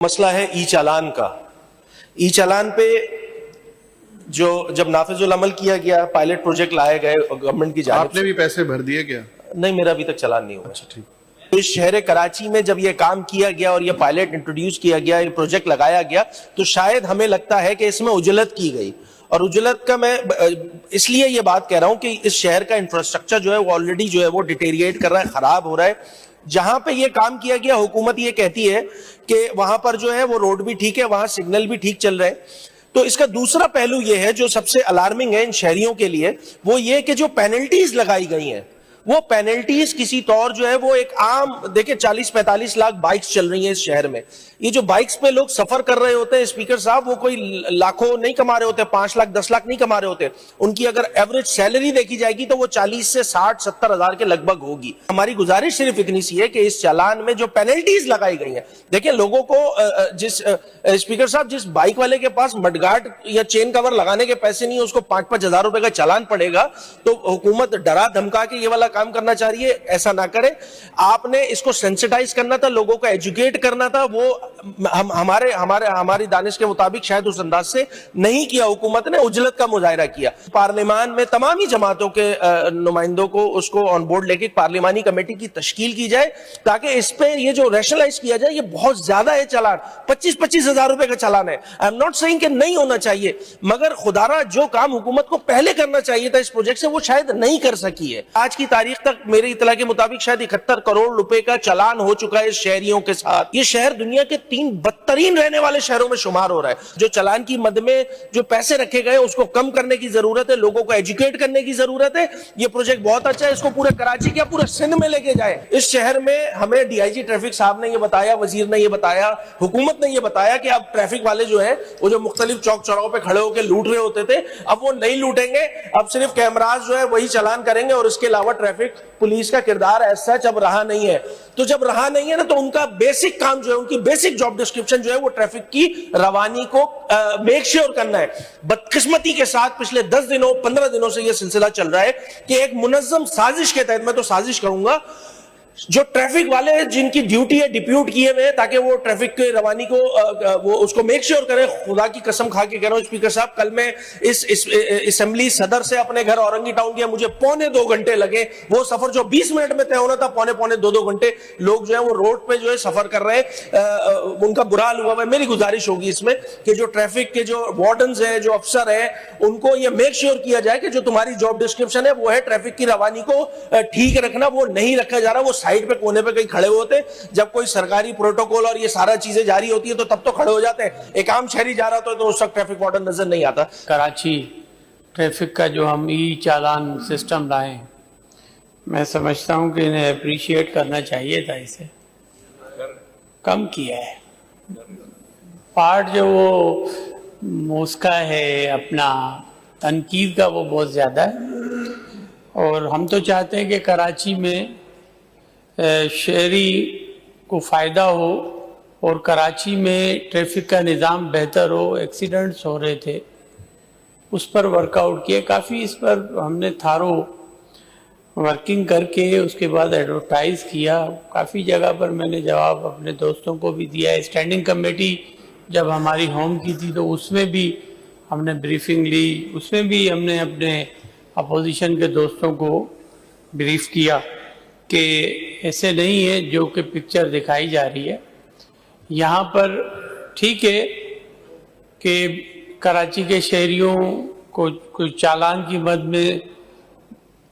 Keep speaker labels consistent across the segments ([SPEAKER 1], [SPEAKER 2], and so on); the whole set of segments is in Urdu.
[SPEAKER 1] مسئلہ ہے ای چالان کا۔ ای چالان پہ جو جب نافذ العمل کیا گیا، پائلٹ پروجیکٹ لائے گئے گورنمنٹ کی جانب سے۔
[SPEAKER 2] آپ نے بھی پیسے بھر دیے کیا؟
[SPEAKER 1] نہیں، میرا ابھی تک چالان نہیں ہوا۔
[SPEAKER 2] اچھا ٹھیک۔
[SPEAKER 1] اس شہر کراچی میں جب یہ کام کیا گیا اور یہ پائلٹ انٹروڈیوس کیا گیا، یہ پروجیکٹ لگایا گیا، تو شاید ہمیں لگتا ہے کہ اس میں اجلت کی گئی، اور اجلت کا میں اس لیے یہ بات کہہ رہا ہوں کہ اس شہر کا انفراسٹرکچر جو ہے وہ آلریڈی جو ہے وہ ڈیٹیریٹ کر رہا ہے، خراب ہو رہا ہے۔ جہاں پہ یہ کام کیا گیا، حکومت یہ کہتی ہے کہ وہاں پر جو ہے وہ روڈ بھی ٹھیک ہے، وہاں سگنل بھی ٹھیک چل رہے ہیں۔ تو اس کا دوسرا پہلو یہ ہے جو سب سے الارمنگ ہے ان شہریوں کے لیے، وہ یہ کہ جو پینلٹیز لگائی گئی ہیں، وہ پینلٹیز کسی طور جو ہے وہ ایک عام، دیکھیں 40-45 لاکھ بائکس چل رہی ہیں اس شہر میں۔ یہ جو بائکس پہ لوگ سفر کر رہے ہوتے ہیں اسپیکر صاحب، وہ کوئی لاکھوں نہیں کما رہے ہوتے، 5 لاکھ 10 لاکھ نہیں کما رہے ہوتے۔ ان کی اگر ایوریج سیلری دیکھی جائے گی تو وہ 40 سے 60-70 ہزار کے لگ بھگ ہوگی۔ ہماری گزارش صرف اتنی سی ہے کہ اس چالان میں جو پینلٹیز لگائی گئی ہیں، دیکھیں لوگوں کو جس اسپیکر صاحب جس بائک والے کے پاس مڈ گارڈ یا چین کور لگانے کے پیسے نہیں، اس کو 5-5 ہزار روپے کا چالان پڑے گا، تو حکومت ڈرا دھمکا کے یہ والا کام کرنا چاہ رہی ہے۔ ایسا نہ کرے، آپ نے اس کو سینسٹائز کرنا تھا، لوگوں کو ایجوکیٹ کرنا تھا، وہ ہماری دانش کے مطابق شاید اس انداز سے نہیں کیا۔ حکومت نے اجلت کا مظاہرہ کیا۔ پارلیمان میں تمامی جماعتوں کے نمائندوں کو اس کو آن بورڈ لے کے پارلیمانی کمیٹی کی تشکیل کی جائے، تاکہ اس پہ یہ جو ریشنلائز کیا جائے۔ یہ بہت زیادہ ہے چالان، 25-25 ہزار روپے کا چالان ہے۔ آئی ایم ناٹ سیئنگ کہ نہیں ہونا چاہیے، مگر خدارا جو کام حکومت کو پہلے کرنا چاہیے تھا اس پروجیکٹ سے، وہ شاید نہیں کر سکی ہے۔ آج کی تاریخ تک میری اطلاع کے مطابق شاید 71 کروڑ روپے کا چالان ہو چکا ہے اس شہریوں کے ساتھ۔ یہ شہر دنیا کے 3 بدترین رہنے والے شہروں میں شمار ہو رہا ہے۔ جو چالان کی مد میں جو پیسے رکھے گئے اس کو کم کرنے کی ضرورت ہے، لوگوں کو ایجوکیٹ کرنے کی ضرورت ہے۔ یہ پروجیکٹ بہت اچھا ہے، اس کو پورے کراچی کیا پورے سندھ میں لے کے جائے۔ اس شہر میں ہمیں ڈی آئی جی ٹریفک صاحب نے یہ بتایا، وزیر نے یہ بتایا، حکومت نے یہ بتایا کہ اب ٹریفک والے جو ہیں وہ جو مختلف چوک چوراہوں پہ کھڑے ہو کے لوٹ رہے ہوتے تھے، اب وہ نہیں لوٹیں گے، اب صرف کیمراز جو ہے وہی چالان کریں گے، اور اس کے علاوہ ٹریفک پولیس کا کردار ایز سچ اب رہا نہیں ہے۔ تو جب رہا نہیں ہے نا، تو ان کا بیسک کام جو ہے، ان کی بیسک جاب ڈسکرپشن جو ہے وہ ٹریفک کی روانی کو میک شیور کرنا ہے۔ بدقسمتی کے ساتھ پچھلے 10-15 دنوں سے یہ سلسلہ چل رہا ہے کہ ایک منظم سازش کے تحت، میں تو سازش کہوں گا، جو ٹریفک والے جن کی ڈیوٹی ہے ڈپیوٹ کیے ہوئے تاکہ وہ ٹریفک کے روانی کو وہ اس کو میک شیور کریں۔ خدا کی قسم کھا کے کہہ رہا ہوں اسپیکر صاحب، کل میں اس اسمبلی صدر سے اپنے گھر اورنگی ٹاؤن گیا، مجھے 2.25 گھنٹے لگے۔ وہ سفر جو 20 منٹ میں طے ہونا تھا، 2.25 گھنٹے لوگ جو ہے وہ روڈ پہ جو ہے سفر کر رہے ہیں، ان کا برا حال ہوا ہے۔ میری گزارش ہوگی اس میں کہ جو ٹریفک کے جو وارڈنز ہیں، جو افسر ہیں، ان کو یہ میک شیور کیا جائے کہ جو تمہاری جاب ڈسکرپشن ہے وہ ہے ٹریفک کی روانی کو ٹھیک رکھنا، وہ نہیں رکھا جا رہا۔ وہ سائڈ پہ کونے پہ کہیں کھڑے ہوتے ہیں، جب کوئی سرکاری پروٹوکول اور یہ سارا چیزیں جاری ہوتی ہے تو تب تو کھڑے ہو جاتے ہیں۔ ایک عام شہری جا رہا تو اس وقت ٹریفک وارڈن نظر نہیں آتا۔
[SPEAKER 3] کراچی ٹریفک کا جو ہم ای چالان سسٹم لائے، میں سمجھتا ہوں کہ انہیں اپریشیٹ کرنا چاہیے تھا، اسے کم کیا ہے۔ پارٹ جو وہ اس کا ہے اپنا تنقید کا، وہ بہت زیادہ ہے، اور ہم تو چاہتے ہیں کہ کراچی میں شہری کو فائدہ ہو اور کراچی میں ٹریفک کا نظام بہتر ہو۔ ایکسیڈنٹس ہو رہے تھے، اس پر ورک آؤٹ کیا کافی، اس پر ہم نے تھارو ورکنگ کر کے اس کے بعد ایڈورٹائز کیا کافی جگہ پر۔ میں نے جواب اپنے دوستوں کو بھی دیا ہے۔ اسٹینڈنگ کمیٹی جب ہماری ہوم کی تھی تو اس میں بھی ہم نے بریفنگ لی، اس میں بھی ہم نے اپنے اپوزیشن کے دوستوں کو بریف کیا کہ ایسے نہیں ہے جو کہ پکچر دکھائی جا رہی ہے۔ یہاں پر ٹھیک ہے کہ کراچی کے شہریوں کو کوئی چالان کی مد میں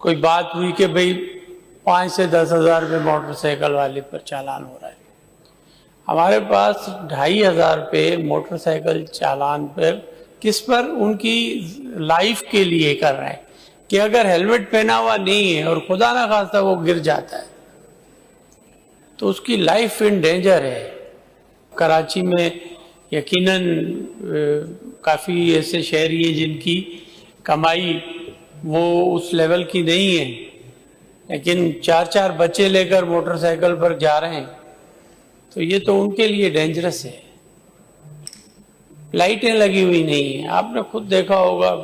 [SPEAKER 3] کوئی بات ہوئی کہ بھئی 5 سے 10 ہزار روپے موٹر سائیکل والے پر چالان ہو رہا ہے۔ ہمارے پاس 2,500 روپے موٹر سائیکل چالان پر، کس پر؟ ان کی لائف کے لیے کر رہے ہیں کہ اگر ہیلمٹ پہنا ہوا نہیں ہے اور خدا نہ خواستہ وہ گر جاتا ہے تو اس کی لائف ان ڈینجر ہے۔ کراچی میں یقیناً کافی ایسے شہری ہیں جن کی کمائی وہ اس لیول کی نہیں ہے، لیکن 4 بچے لے کر موٹر سائیکل پر جا رہے ہیں، تو یہ تو ان کے لیے ڈینجرس ہے۔ لائٹیں لگی ہوئی نہیں ہیں، آپ نے خود دیکھا ہوگا،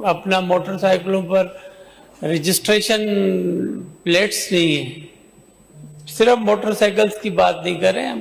[SPEAKER 3] اپنا موٹر سائیکلوں پر رجسٹریشن پلیٹس نہیں ہیں۔ صرف موٹر سائیکلز کی بات نہیں کر رہے ہیں ہم،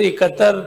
[SPEAKER 3] 71